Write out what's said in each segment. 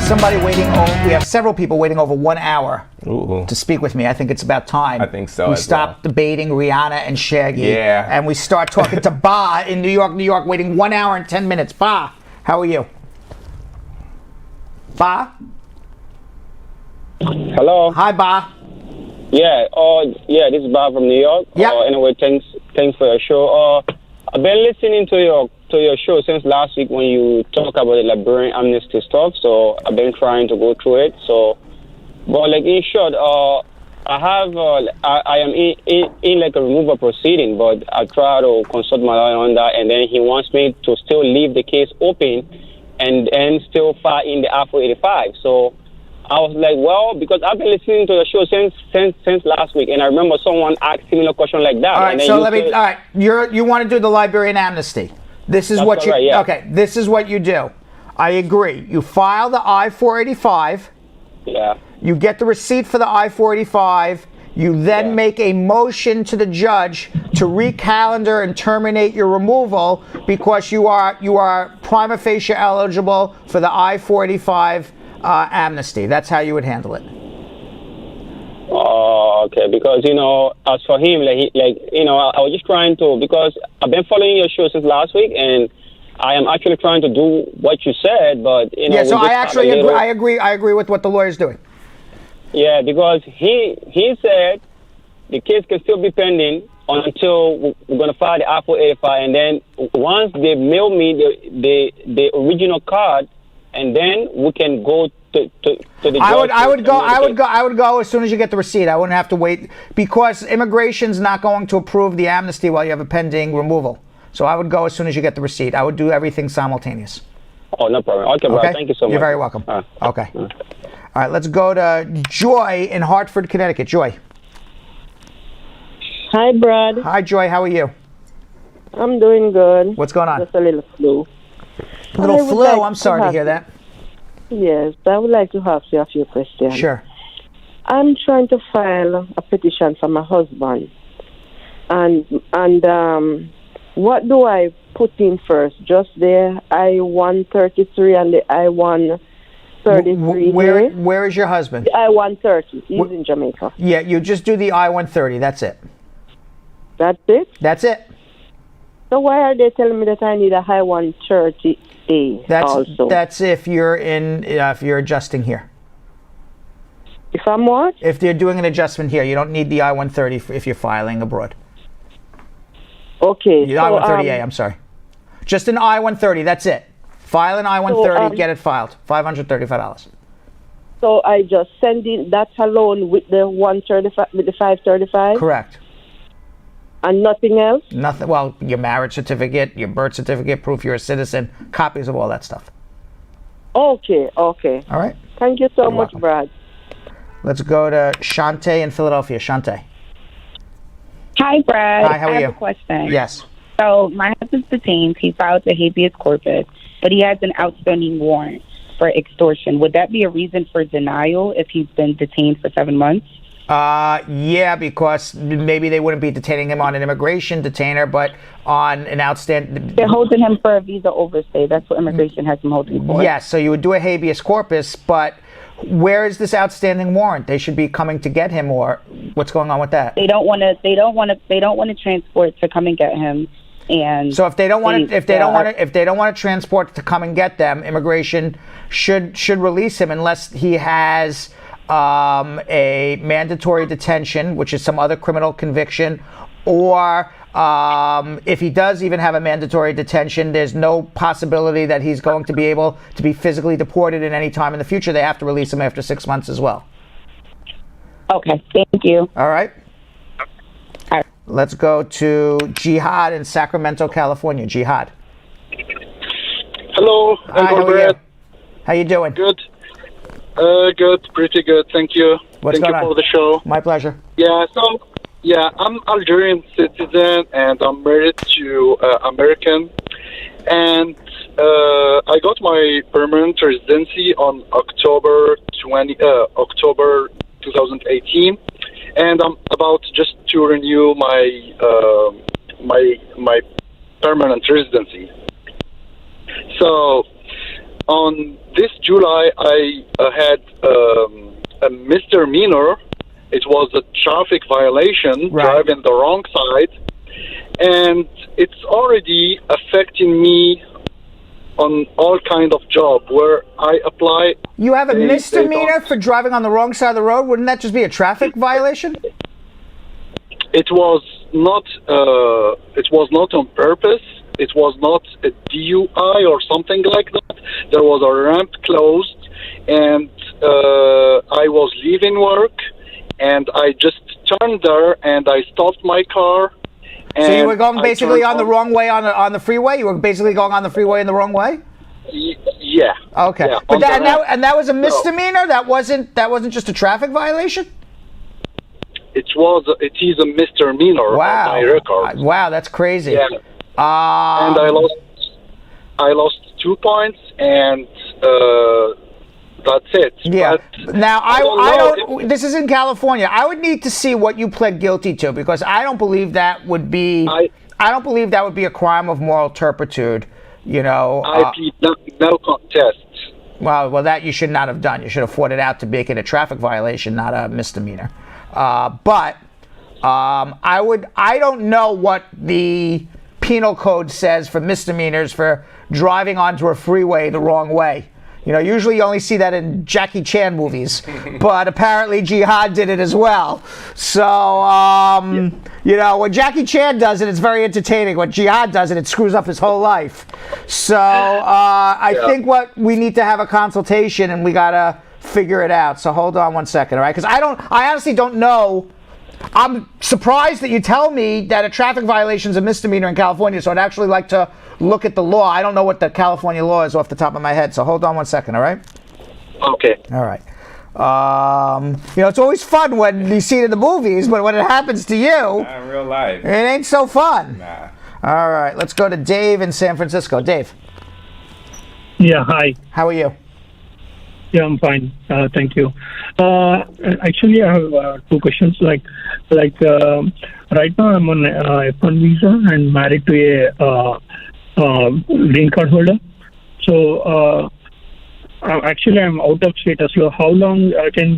somebody waiting. We have several people waiting over 1 hour Ooh. to speak with me. I think it's about time. I think so. We as stop well. debating Rihanna and Shaggy. Yeah. And we start talking to Ba in New York, waiting 1 hour and 10 minutes. Ba, how are you? Ba? Hello. Hi, Ba. Yeah. Yeah. This is Bob from New York. Yeah. Anyway, thanks for your show. I've been listening to your show since last week when you talk about the Liberian amnesty stuff. So I've been trying to go through it. So, but like in short, I have I am in like a removal proceeding, but I try to consult my lawyer on that, and then he wants me to still leave the case open, and still file in the I-485. So I was like, well, because I've been listening to the show since last week, and I remember someone asked similar question like that. All right, so all right, you want to do the Liberian amnesty. This is what you, right, yeah. Okay, this is what you do. I agree. You file the I-485. Yeah. You get the receipt for the I-485. You then make a motion to the judge to recalendar and terminate your removal because you are prima facie eligible for the I-485 amnesty. That's how you would handle it. Oh, okay. Because as for him, I was just trying to, because I've been following your show since last week, and I am actually trying to do what you said, but Yeah, so I actually agree. I agree with what the lawyer's doing. Yeah, because he said the case can still be pending until we're going to file the I-485, and then once they mail me the original card, and then we can go to the judge. I would go as soon as you get the receipt. I wouldn't have to wait because immigration's not going to approve the amnesty while you have a pending removal. So I would go as soon as you get the receipt. I would do everything simultaneous. Oh, no problem. Okay, bro. Thank you so much. You're very welcome. Okay. All right, let's go to Joy in Hartford, Connecticut. Joy. Hi, Brad. Hi, Joy. How are you? I'm doing good. What's going on? Just a little flu. A little flu? I'm sorry to hear that. Yes, I would like to ask you a few questions. Sure. I'm trying to file a petition for my husband. And what do I put in first? Just the I-133 and the I-133? Where is your husband? The I-130. He's in Jamaica. Yeah, you just do the I-130. That's it. That's it? That's it. So why are they telling me that I need a I-130A also? That's if you're if you're adjusting here. If I'm what? If they're doing an adjustment here, you don't need the I-130 if you're filing abroad. Okay. The I-130A, I'm sorry. Just an I-130, that's it. File an I-130, get it filed. $535. So I just send in that alone with the 135, with the 535? Correct. And nothing else? Nothing. Well, your marriage certificate, your birth certificate, proof you're a citizen, copies of all that stuff. Okay. All right. Thank you so You're much, welcome. Brad. Let's go to Shante in Philadelphia. Shante. Hi, Brad. Hi, how are you? I have a question. Yes. So my husband's detained. He filed a habeas corpus, but he has an outstanding warrant for extortion. Would that be a reason for denial if he's been detained for 7 months? Yeah, because maybe they wouldn't be detaining him on an immigration detainer, but on an outstanding... They're holding him for a visa overstay. That's what immigration has him holding for. Yes, so you would do a habeas corpus, but where is this outstanding warrant? They should be coming to get him, or what's going on with that? They don't want to transport to come and get him. And so if they don't want to transport to come and get them, immigration should release him unless he has a mandatory detention, which is some other criminal conviction, or if he does even have a mandatory detention, there's no possibility that he's going to be able to be physically deported at any time in the future. They have to release him after 6 months as well. Okay, thank you. All right. All right. Let's go to Jihad in Sacramento, California. Jihad. Hello. Hi, how you doing? Good. Good. Pretty good. Thank you. What's Thank going you on? for the show. My pleasure. Yeah. So, I'm Algerian citizen and I'm married to American, and I got my permanent residency on October 2018, and I'm about just to renew my my permanent residency. So on this July, I had a misdemeanor. It was a traffic violation, Right. driving the wrong side, and it's already affecting me on all kind of job where I apply. You have a They misdemeanor don't- for driving on the wrong side of the road? Wouldn't that just be a traffic violation? It was not. It was not on purpose. It was not a DUI or something like that. There was a ramp closed, and I was leaving work, and I just turned there and I stopped my car. So you were going I basically turned on the wrong way on the freeway? You were basically going on the freeway in the wrong way? Yeah. Okay. Yeah, But on that, the ramp. and that was a misdemeanor? That wasn't just a traffic violation? It is a misdemeanor on my record. Wow, that's crazy. Yeah. And I lost 2 points, and that's it. Yeah. But Now I don't know don't. This is in California. I would need to see what you pled guilty to, because I don't believe that would be. I don't believe that would be a crime of moral turpitude. You know. I plead no contest. Well, that you should not have done. You should have fought it out to make it a traffic violation, not a misdemeanor. But I don't know what the penal code says for misdemeanors for driving onto a freeway the wrong way. You know, usually you only see that in Jackie Chan movies, but apparently Jihad did it as well. So, you know, when Jackie Chan does it, it's very entertaining. When Jihad does it, it screws up his whole life. So, I think what we need to have a consultation, and we gotta figure it out. So hold on 1 second, all right? Because I honestly don't know. I'm surprised that you tell me that a traffic violation is a misdemeanor in California, so I'd actually like to look at the law. I don't know what the California law is off the top of my head, so hold on 1 second, all right? Okay. All right. You know, it's always fun when you see it in the movies, but when it happens to you, Not in real life. it ain't so fun. Nah. All right, let's go to Dave in San Francisco. Dave, Yeah, hi. how are you? Yeah, I'm fine. Thank you. Actually, I have two questions. Like, right now I'm on F1 visa and married to a green card holder. So, actually, I'm out of status. So, how long can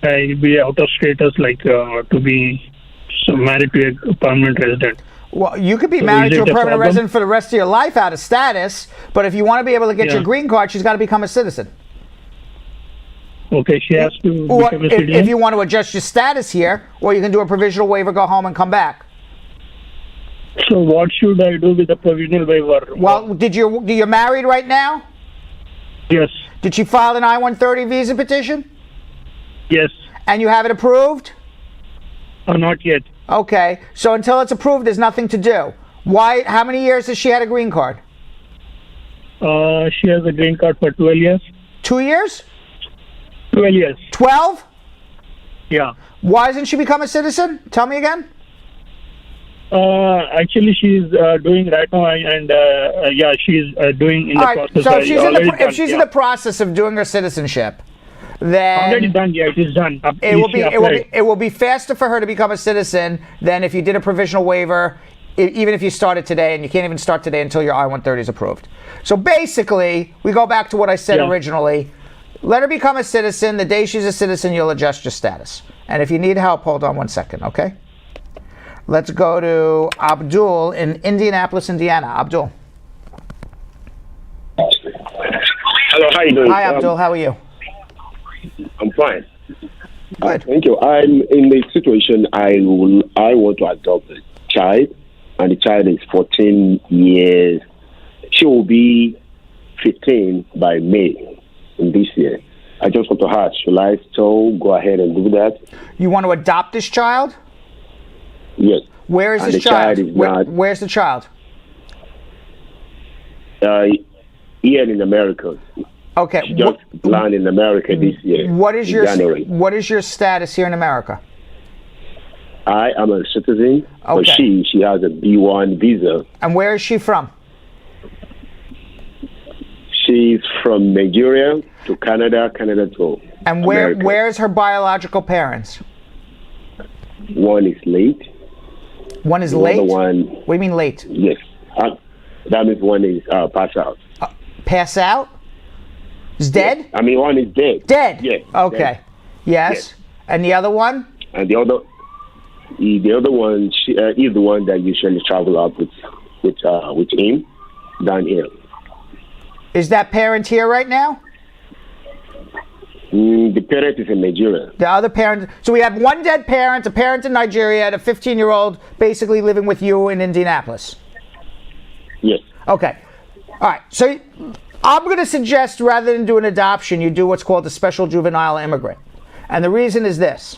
I be out of status, like to be married to a permanent resident? Well, you could be So married is to a it a permanent problem? resident for the rest of your life out of status, but if you want to be able to get Yeah. your green card, she's got to become a citizen. Okay, she has to Or become a if citizen. you want to adjust your status here, or you can do a provisional waiver, go home and come back. So, what should I do with the provisional waiver? Well, you're married right now? Yes, Did she file an I-130 visa petition? yes, And you have it approved? not yet. Okay, so until it's approved, there's nothing to do. Why? How many years has she had a green card? She has a green card for 12 years. 2 years? 12 years. 12? Yeah. Why doesn't she become a citizen? Tell me again. Actually, she's doing right now, and yeah, she's doing in the All right, process. so if she's, Already if done, she's in yeah. the process of doing her citizenship, already then done, yeah, it is done. it will be faster for her to become a citizen than if you did a provisional waiver, even if you started today, and you can't even start today until your I-130 is approved. So basically, we go back to what I said Yeah. originally. Let her become a citizen. The day she's a citizen, you'll adjust your status. And if you need help, hold on 1 second, okay? Let's go to Abdul in Indianapolis, Indiana. Abdul. Hello, how you doing? Hi, Abdul. How are you? I'm fine. Good. Thank you. I'm in the situation I want to adopt a child, and the child is 14 years. She will be 15 by May in this year. I just want to ask, should I still go ahead and do that? You want to adopt this child? Yes. Where is And this the child? child is not- Where's the child? Here in America. Okay. She just landed in America this year. What is in your January. What is your status here in America? I am a citizen, but Okay. she has a B1 visa. And where is she from? She's from Nigeria to Canada to And America. where's her biological parents? One is late. One is The late. other one, What do you mean late? yes. That means one is passed out. Pass out? Is dead? I mean, one is dead. Dead? Yes. Okay. Dead. Yes. And the other one? And the other one, she is the one that usually travel up with him, Daniel. Is that parent here right now? The parent is in Nigeria. The other parent. So we have one dead parent, a parent in Nigeria, and a 15-year-old basically living with you in Indianapolis. Yes. Okay. All right. So I'm going to suggest rather than do an adoption, you do what's called a special juvenile immigrant. And the reason is this.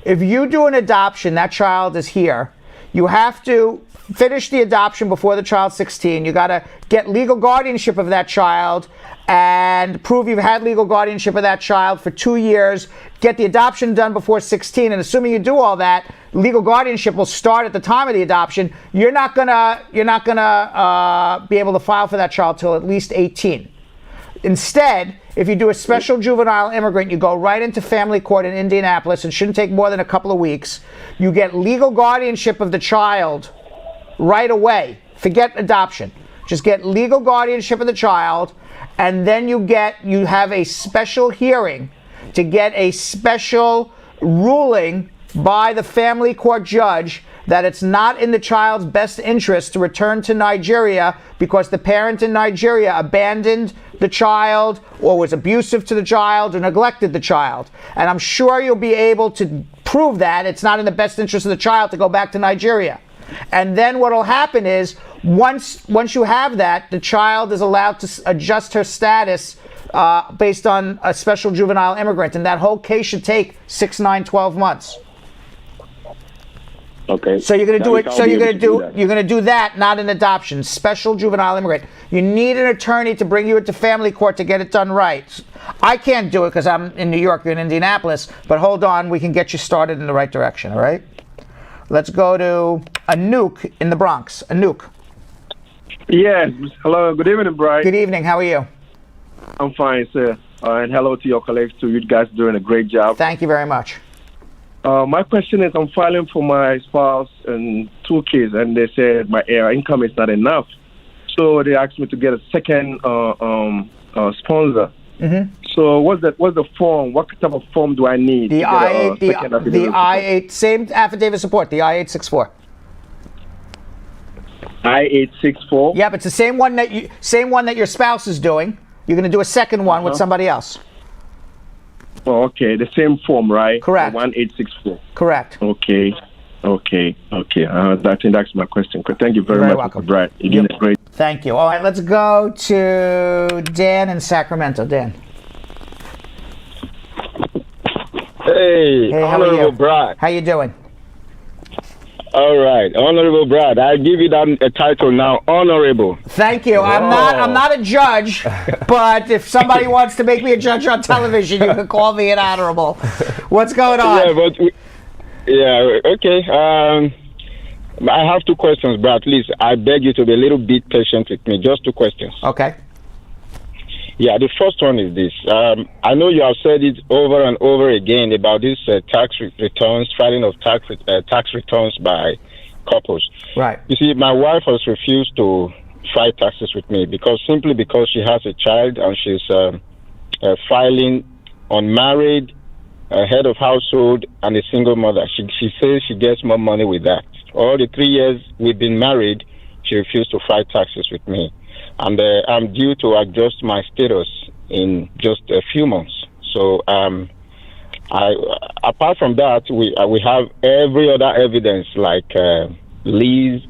If you do an adoption, that child is here. You have to finish the adoption before the child's 16. You got to get legal guardianship of that child and prove you've had legal guardianship of that child for 2 years. Get the adoption done before 16, and assuming you do all that, legal guardianship will start at the time of the adoption. You're not gonna be able to file for that child till at least 18. Instead, if you do a special juvenile immigrant, you go right into family court in Indianapolis. It shouldn't take more than a couple of weeks. You get legal guardianship of the child right away. Forget adoption. Just get legal guardianship of the child, and then you have a special hearing to get a special ruling by the family court judge that it's not in the child's best interest to return to Nigeria because the parent in Nigeria abandoned the child or was abusive to the child or neglected the child. And I'm sure you'll be able to prove that it's not in the best interest of the child to go back to Nigeria. And then what will happen is once you have that, the child is allowed to adjust her status based on a special juvenile immigrant, and that whole case should take 6, 9, 12 months. Okay. So you're going to do it. So you're going to do that, not an adoption. Special juvenile immigrant. You need an attorney to bring you into family court to get it done right. I can't do it because I'm in New York, you're in Indianapolis. But hold on, we can get you started in the right direction. All right. Let's go to Anouk in the Bronx. Anouk. Yes. Hello. Good evening, Brian. Good evening. How are you? I'm fine, sir. And hello to your colleagues too. You guys are doing a great job. Thank you very much. My question is, I'm filing for my spouse and 2 kids, and they said my income is not enough. So they asked me to get a second sponsor. Mm-hmm. So what's the form? What type of form do I need? The I-8, same affidavit support, the I-864. I-864? Yep, it's the same one that your spouse is doing. You're going to do a second one with somebody else. Oh, okay. The same form, right? Correct. 1864. Correct. Okay. I think that's my question. Thank you very much, welcome. Brad. You're doing great. Thank you. All right, let's go to Dan in Sacramento. Dan. Hey, how are Honorable you? Brad. How you doing? All right, Honorable Brad. I give you that title now, Honorable. Thank you. I'm not a judge, but if somebody wants to make me a judge on television, you can call me an honorable. What's going on? Okay. I have 2 questions, Brad. Please, I beg you to be a little bit patient with me. Just 2 questions. Okay. Yeah, the first one is this. I know you have said it over and over again about this tax returns, filing of tax returns by couples. Right. You see, my wife has refused to file taxes with me simply because she has a child and she's filing unmarried, head of household, and a single mother. She says she gets more money with that. All the 3 years we've been married, she refused to file taxes with me. And I'm due to adjust my status in just a few months. So, apart from that, we have every other evidence like lease,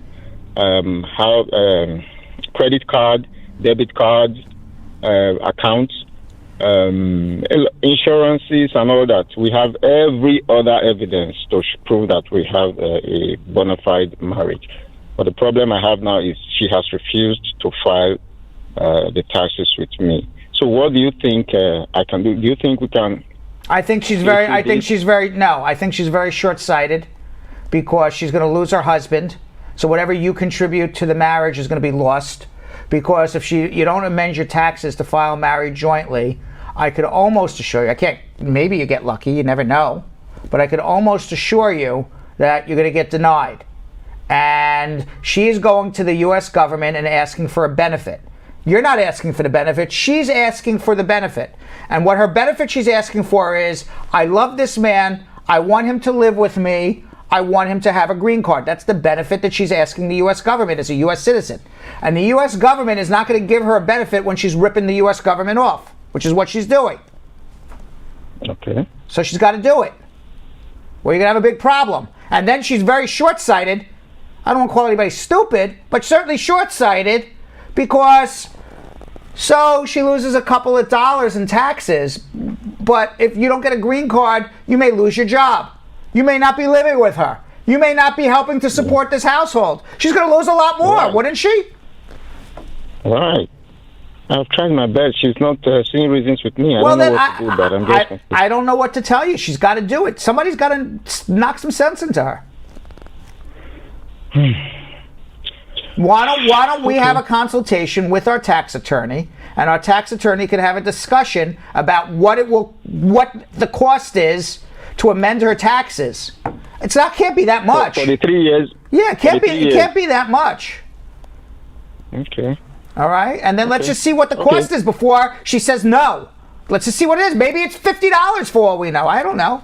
credit card, debit cards, accounts, insurances, and all that. We have every other evidence to prove that we have a bona fide marriage. But the problem I have now is she has refused to file the taxes with me. So what do you think I can do? Do you think we can? I think she's very short-sighted because she's going to lose her husband. So whatever you contribute to the marriage is going to be lost. Because if you don't amend your taxes to file marriage jointly, I could almost assure you, maybe you get lucky, you never know, but I could almost assure you that you're going to get denied. And she is going to the U.S. government and asking for a benefit. You're not asking for the benefit. She's asking for the benefit. And what her benefit she's asking for is, I love this man. I want him to live with me. I want him to have a green card. That's the benefit that she's asking the U.S. government as a U.S. citizen. And the U.S. government is not going to give her a benefit when she's ripping the U.S. government off, which is what she's doing. Okay. So she's got to do it. Well, you're going to have a big problem. And then she's very short-sighted. I don't want to call anybody stupid, but certainly short-sighted, because so she loses a couple of dollars in taxes. But if you don't get a green card, you may lose your job. You may not be living with her. You may not be helping to support this household. She's going to lose a lot more, wouldn't she? Right. I've tried my best. She's not seeing reasons with me. I Well, don't know then what to do about it. I don't know what to tell you. She's got to do it. Somebody's got to knock some sense into her. Why don't we have a consultation with our tax attorney, and our tax attorney can have a discussion about what the cost is to amend her taxes. Can't be that much. For the 3 years. Yeah, it can't be that much. Okay. All right, and then let's just see what the cost is before she says no. Let's just see what it is. Maybe it's $50 for all we know. I don't know.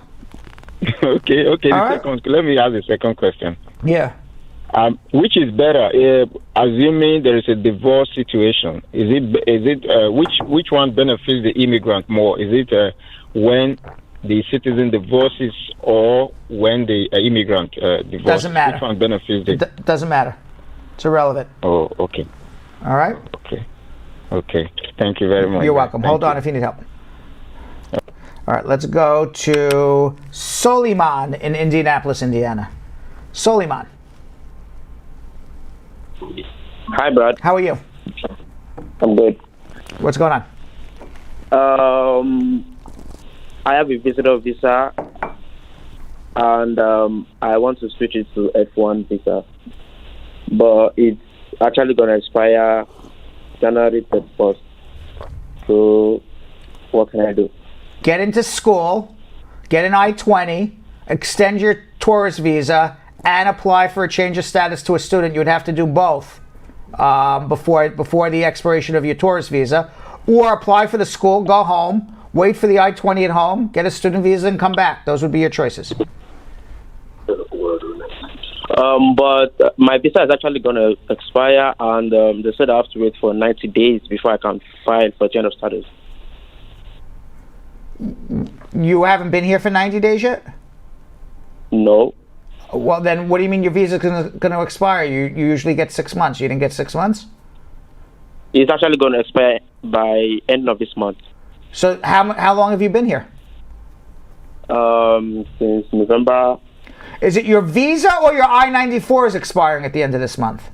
Okay. Let me ask the second question. Yeah. Which is better, assuming there is a divorce situation? Which one benefits the immigrant more? Is it when the citizen divorces or when the immigrant divorces? Doesn't matter. Which one benefits the? Doesn't matter. It's irrelevant. Oh, okay. All right. Okay. Thank you very much. You're welcome. Hold on if you need help. All right, let's go to Soliman in Indianapolis, Indiana. Soliman. Hi, Brad. How are you? I'm good. What's going on? I have a visitor visa, and I want to switch it to F1 visa, but it's actually going to expire January 31st. So, what can I do? Get into school, get an I-20, extend your tourist visa, and apply for a change of status to a student. You would have to do both before the expiration of your tourist visa, or apply for the school, go home, wait for the I-20 at home, get a student visa, and come back. Those would be your choices. But my visa is actually going to expire, and they said I have to wait for 90 days before I can file for change of status. You haven't been here for 90 days yet? No. Well, then what do you mean your visa is going to expire? You usually get 6 months. You didn't get 6 months? It's actually going to expire by end of this month. So how long have you been here? Since November. Is it your visa or your I-94 is expiring at the end of this month?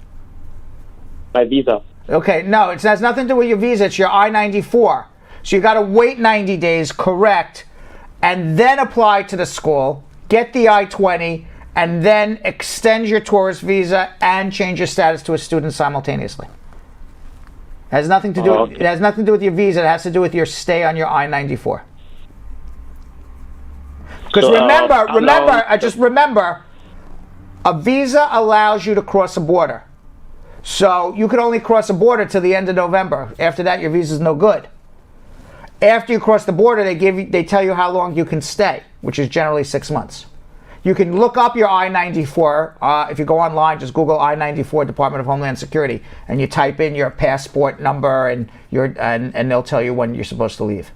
My visa. Okay, no, it has nothing to do with your visa. It's your I-94. So you got to wait 90 days, correct, and then apply to the school, get the I-20, and then extend your tourist visa and change your status to a student simultaneously. It has nothing to do. Okay. It has nothing to do with your visa. It has to do with your stay on your I-94. Because remember, a visa allows you to cross a border. So you could only cross a border till the end of November. After that, your visa's no good. After you cross the border, they tell you how long you can stay, which is generally 6 months. You can look up your I-94. If you go online, just Google I-94 Department of Homeland Security, and you type in your passport number and they'll tell you when you're supposed to leave.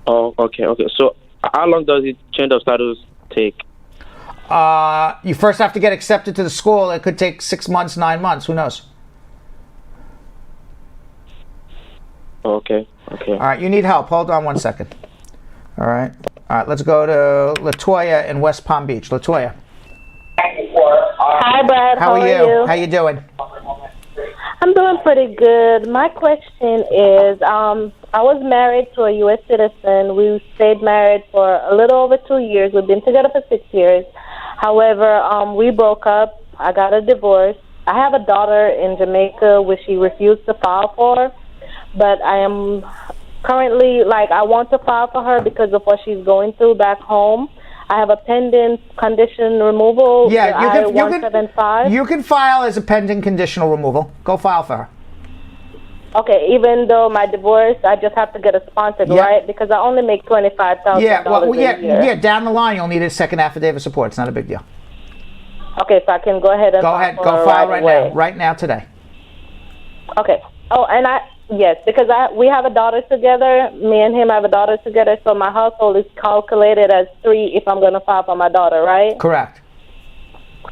Oh, okay. So how long does it change of status take? You first have to get accepted to the school. It could take 6 months, 9 months. Who knows? Okay. All right, you need help. Hold on 1 second. All right, let's go to Latoya in West Palm Beach. Latoya. Hi, Brad. How are you? How you doing? I'm doing pretty good. My question is, I was married to a U.S. citizen. We stayed married for a little over 2 years. We've been together for 6 years. However, we broke up. I got a divorce. I have a daughter in Jamaica, which she refused to file for. But I am currently, I want to file for her because of what she's going through back home. I have a pending condition removal. Yeah, I-175. you can file as a pending conditional removal. Go file for her. Okay, even though my divorce, I just have to get it sponsored, Yeah. right? Because I only make $25,000 a year. Yeah. Down the line, you'll need a second affidavit of support. It's not a big deal. Okay, so I can go ahead and Go file right away. now. Right now, today. Okay. Oh, and yes, because we have a daughter together. Me and him have a daughter together, so my household is calculated as 3 if I'm going to file for my daughter, right? Correct.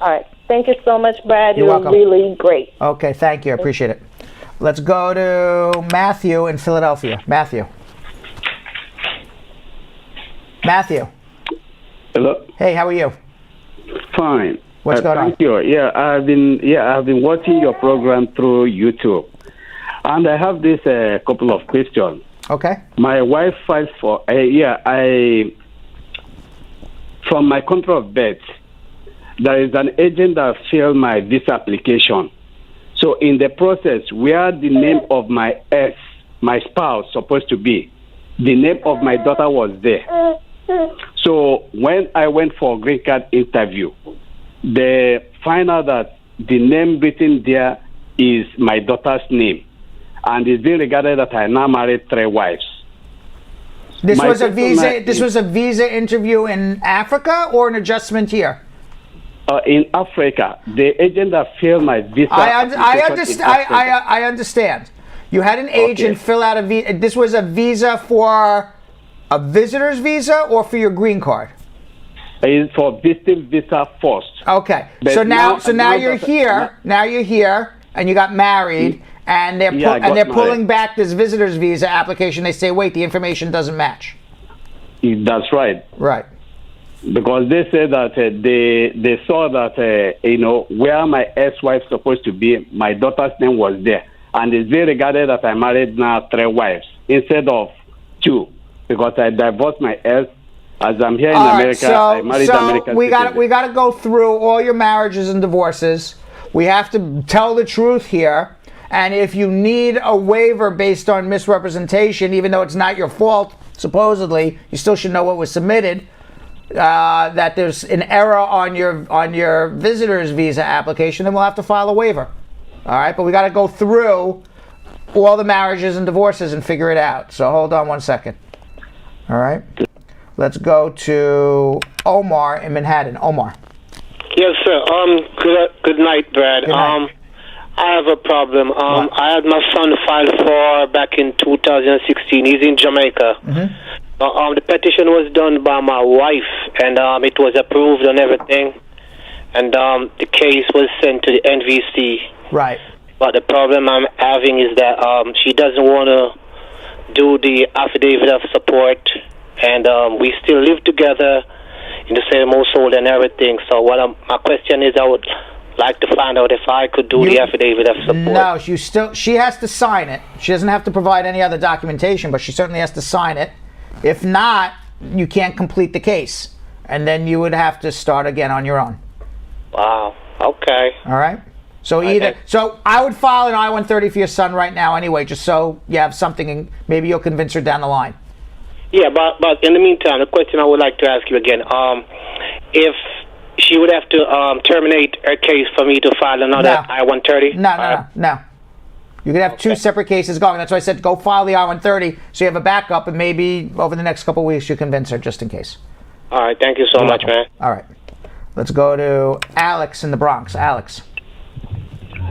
All right. Thank you so much, Brad. You're welcome. Really great. Okay, thank you. I appreciate it. Let's go to Matthew in Philadelphia. Matthew. Hello. Hey, how are you? Fine. What's going on? Thank you. I've been watching your program through YouTube, and I have this couple of questions. Okay. My wife filed for from my country of birth. There is an agent that filled my visa application. So in the process, where the name of my spouse, supposed to be, the name of my daughter was there. So when I went for a green card interview, they find out that the name written there is my daughter's name, and it's being regarded that I now married 3 wives. This was a visa interview in Africa or an adjustment here? In Africa, the agent that filled my visa. I understand. You had an agent fill out a visa. This was a visa for a visitor's visa or for your green card? It's for visiting visa first. Okay. But So now you're here. Now you're here, and you got married, and they're pulling back this visitor's visa application. They say, wait, the information doesn't match. That's right. Right. Because they said that they saw that where my ex-wife supposed to be, my daughter's name was there, and it's very regarded that I married now 3 wives instead of 2, because I divorced my ex. As I'm here in America, I married American citizen. we got to go through all your marriages and divorces. We have to tell the truth here, and if you need a waiver based on misrepresentation, even though it's not your fault, supposedly, you still should know what was submitted. That there's an error on your visitor's visa application, then we'll have to file a waiver. All right, but we got to go through all the marriages and divorces and figure it out. So hold on one second. All right, let's go to Omar in Manhattan. Omar. Yes, sir. Good night, Brad. Good night. I have a problem. I had my son filed for back in 2016. He's in Jamaica. Mm-hmm. The petition was done by my wife, and it was approved and everything. And the case was sent to the NVC. Right. But the problem I'm having is that she doesn't want to do the affidavit of support, and we still live together in the same household and everything. So my question is, I would like to find out if I could do the affidavit of support. No, she has to sign it. She doesn't have to provide any other documentation, but she certainly has to sign it. If not, you can't complete the case, and then you would have to start again on your own. Wow. Okay. All right. So so I would file an I-130 for your son right now anyway, just so you have something, and maybe you'll convince her down the line. Yeah, but in the meantime, the question I would like to ask you again, if she would have to terminate her case for me to file another I-130? No. You could have 2 separate cases going. That's why I said go file the I-130 so you have a backup, and maybe over the next couple of weeks you convince her just in case. All right. Thank you so much, man. All right. Let's go to Alex in the Bronx. Alex.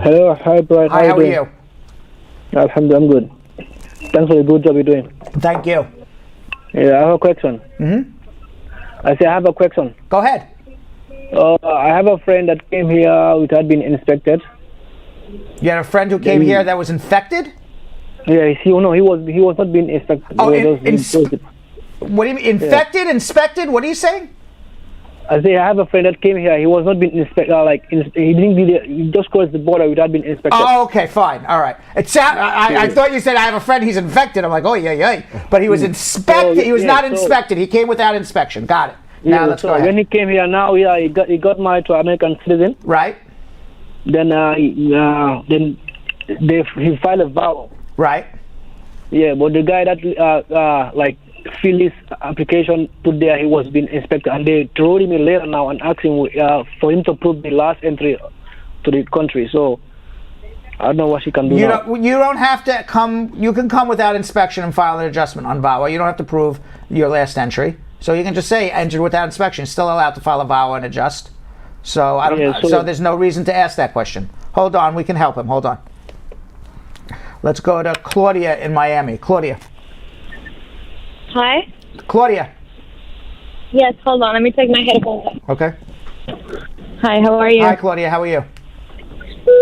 Hello. Hi, Brad. Hi, how are you? Alhamdulillah, I'm good. Thanks for the good job you're doing. Thank you. Yeah, I have a question. Mm-hmm. I have a question. Go ahead. I have a friend that came here without being inspected. You had a friend who came here that was infected? Yeah, he was not being inspected. Oh, what do you mean? Infected, inspected? What are you saying? I have a friend that came here. He was not being inspected. He didn't be there. He just crossed the border without being inspected. Oh, okay, fine, all right. I thought you said I have a friend. He's infected. I'm like, oh yeah. But he was inspected. He was not inspected. He came without inspection. Got it. Now let's go ahead. When he came here, he got married to an American citizen. Right. Then he filed a vow. Right. Yeah, but the guy that filled his application put there, he was being inspected, and they told him a letter now and asked him for him to prove the last entry to the country. So I don't know what she can do You now. don't have to come. You can come without inspection and file an adjustment on VAWA. You don't have to prove your last entry. So you can just say entered without inspection. Still allowed to file a VAWA and adjust. So I don't. Yeah, so there's no reason to ask that question. Hold on, we can help him. Hold on. Let's go to Claudia in Miami. Claudia. Hi. Claudia. Yes, hold on. Let me take my headphones off. Okay. Hi, how are you? Hi, Claudia. How are you?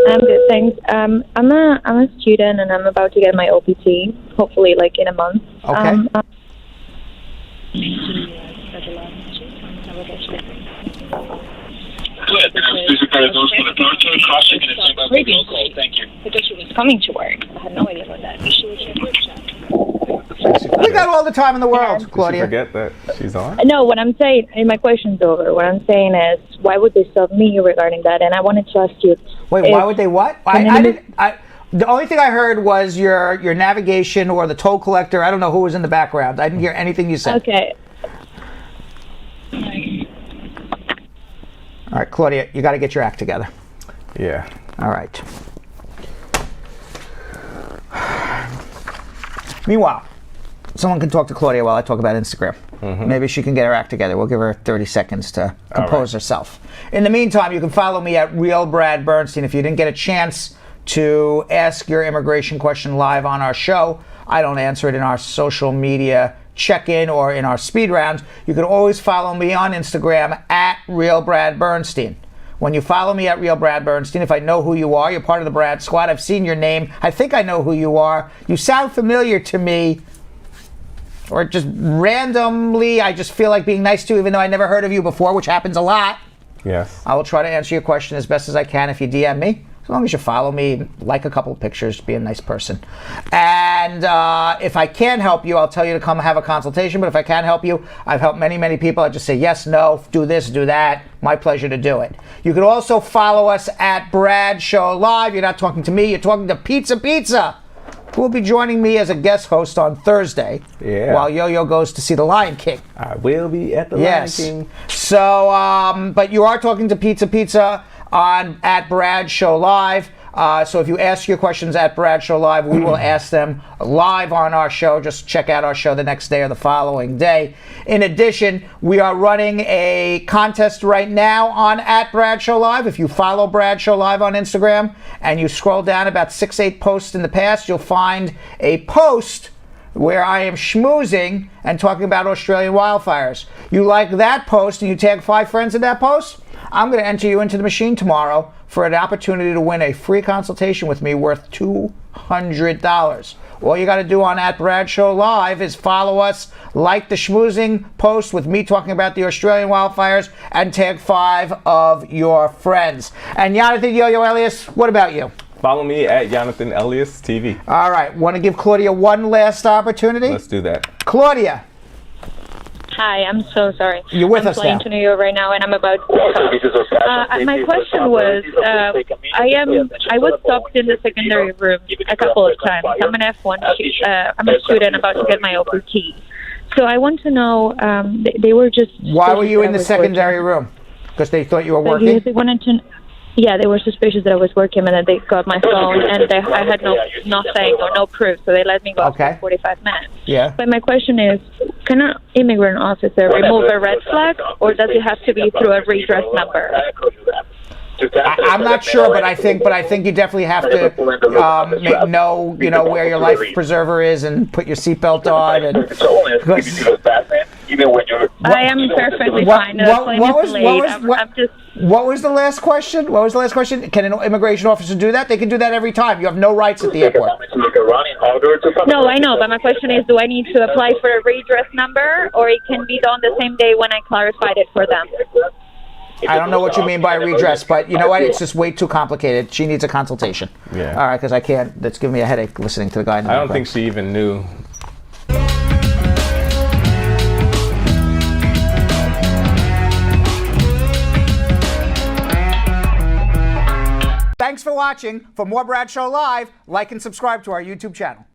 I'm good, thanks. I'm a student and I'm about to get my OPT, hopefully like in a month. Okay. Thank you. Because she was coming to work. I had no idea about that. We got all the time in the world, Claudia. Forget that she's on. No, what I'm saying, and my question's over. What I'm saying is, why would they stop me regarding that? And I wanted to ask you. Wait, why would they what? The only thing I heard was your navigation or the toll collector. I don't know who was in the background. I didn't hear anything you said. Okay. All right, Claudia, you got to get your act together. Yeah. All right. Meanwhile, someone can talk to Claudia while I talk about Instagram. Maybe she can get her act together. We'll give her 30 seconds to compose herself. In the meantime, you can follow me at Real Brad Bernstein. If you didn't get a chance to ask your immigration question live on our show, I don't answer it in our social media check-in or in our speed rounds. You can always follow me on Instagram at Real Brad Bernstein. When you follow me at Real Brad Bernstein, if I know who you are, you're part of the Brad Squad. I've seen your name. I think I know who you are. You sound familiar to me. Or just randomly, I just feel like being nice to you, even though I never heard of you before, which happens a lot. Yes. I will try to answer your question as best as I can if you DM me. As long as you follow me, like a couple of pictures, be a nice person. And if I can help you, I'll tell you to come have a consultation. But if I can't help you, I've helped many, many people. I just say yes, no, do this, do that. My pleasure to do it. You can also follow us at Brad Show Live. You're not talking to me, you're talking to Pizza, who will be joining me as a guest host on Thursday while Yo-Yo goes to see The Lion King. I will be at The Lion King. So, but you are talking to Pizza at Brad Show Live. So if you ask your questions at Brad Show Live, we will ask them live on our show. Just check out our show the next day or the following day. In addition, we are running a contest right now on at Brad Show Live. If you follow Brad Show Live on Instagram and you scroll down about 6-8 posts in the past, you'll find a post where I am schmoozing and talking about Australian wildfires. You like that post and you tag 5 friends in that post? I'm going to enter you into the machine tomorrow for an opportunity to win a free consultation with me worth $200. All you got to do on at Brad Show Live is follow us, like the schmoozing post with me talking about the Australian wildfires, and tag 5 of your friends. And Jonathan Yo-Yo Elias, what about you? Follow me at Jonathan Elias TV. All right, want to give Claudia one last opportunity? Let's do that. Claudia. Hi, I'm so sorry. You're with I'm us flying now. to New York right now, and I'm about to my question was, I was stopped in the secondary room a couple of times. I'm an F1. I'm a student about to get my OPT. So I want to know, they were just... Why were you in the secondary room? Because they thought you were working? Because they wanted to... Yeah, they were suspicious that I was working, and then they got my phone, and I had nothing or no proof, so they let me go for 45 minutes. Yeah. But my question is, can an immigrant officer remove a red flag, or does it have to be through a redress number? I'm not sure, but I think you definitely have to know where your life preserver is and put your seatbelt on. And I am perfectly fine. What was the last question? Can an immigration officer do that? They can do that every time. You have no rights at the airport. No, I know, but my question is, do I need to apply for a redress number, or it can be done the same day when I clarified it for them? I don't know what you mean by redress, but you know what? It's just way too complicated. She needs a consultation. Yeah. All right, because I can't. That's giving me a headache listening to the guy in the I don't think she even knew. Thanks for watching. For more Brad Show Live, like and subscribe to our YouTube channel.